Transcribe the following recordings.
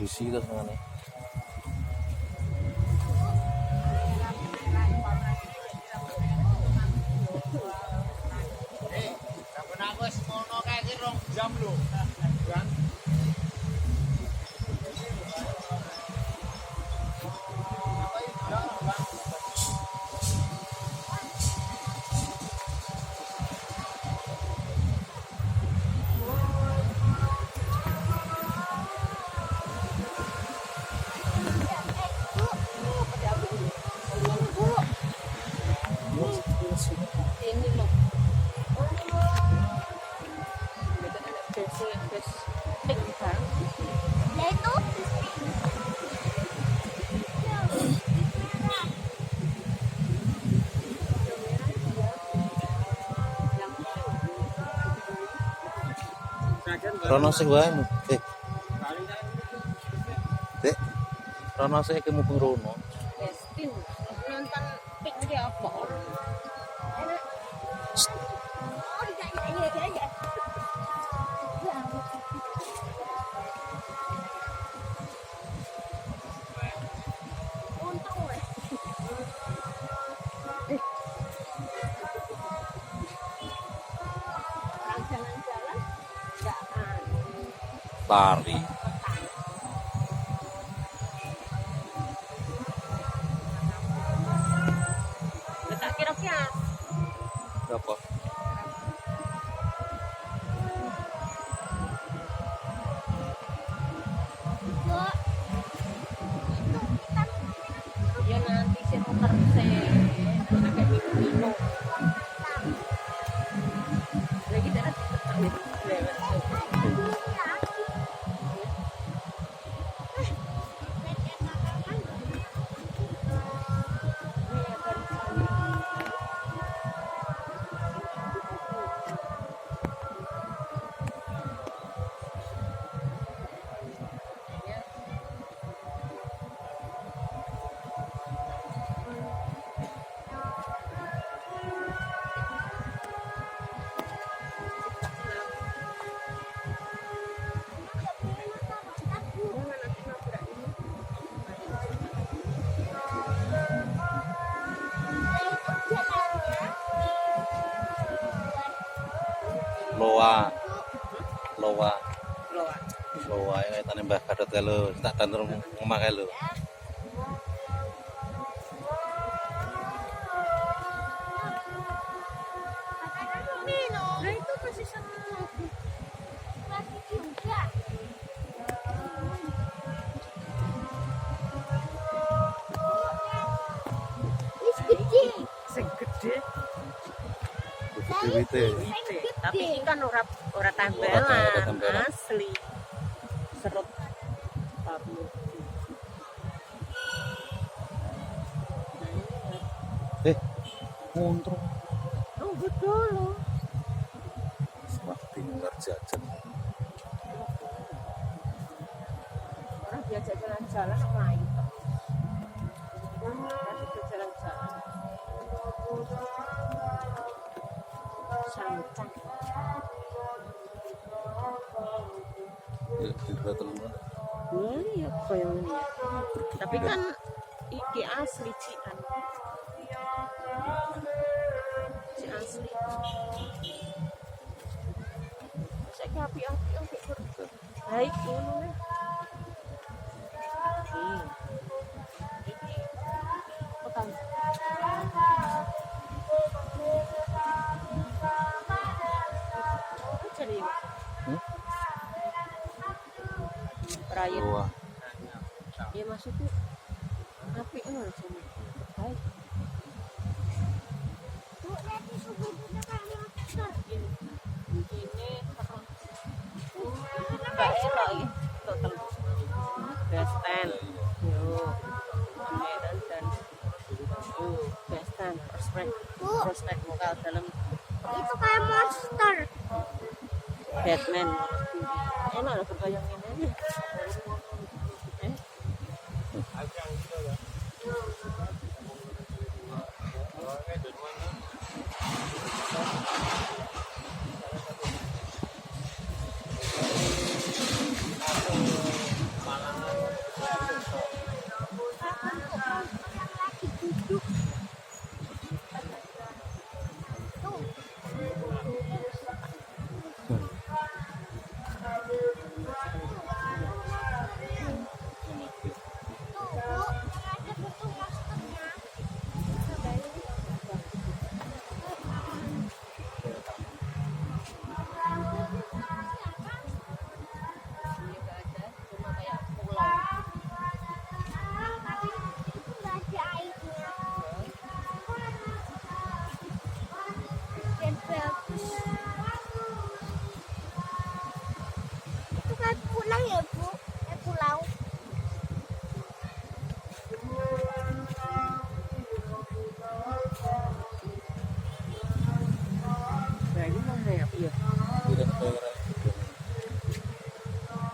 kondisi itu sebenarnya. Jam lu kan ini loh. Rono sing wae mu. Dek. Rono sing iki mu rono. Destin nonton pink dia apa? Jalan-jalan nggak Lari. tak kira-kira Berapa? ya nanti saya muter saya pakai minum lagi tidak lewat Loa. Loa. loa. Loa yang tane Mbah Gadot kae lho, tak tandur ngomah kae lho. Nah itu masih satu lagi. Masih juga. Segede. Segede. Gede-gede. Tapi ini kan ora Ora tambelan, tambelan. asli. Serut tabu. Montro. Oh betul. Waktu ngar jajan. Orang diajak jalan-jalan apa itu? Kita jalan-jalan. Santai. Ya, dua telur. Iya, koyo ini ya. Tapi kan iki asli cian. Ci asli. Saya api-api untuk burger. Baik ngono ya. Iki petang. Jadi perayaan. Loa. Ya maksudnya api ngono sini. Baik. Ini Mbak Elo ya, total Bestan, yo, dan Bestan, prospek lokal dalam Itu kayak monster. Batman, enak loh kebayang ini.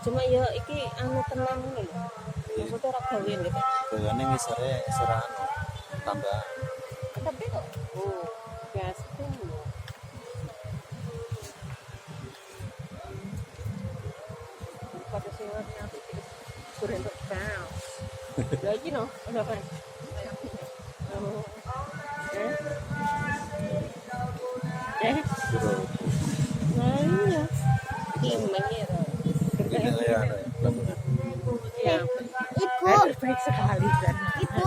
Cuma ya iki anu tenang ngono lho. Maksudnya ora gawean gitu. Gawane ngisore anu tambah Tapi kok gas tuh. Pada sewot nanti sudah untuk bounce. Lagi no, udah kan. Oh. biro. Nah iya. Gimana ya? Ini ya anu ya. Ya. Ibu, Baik sekali kan. ibu,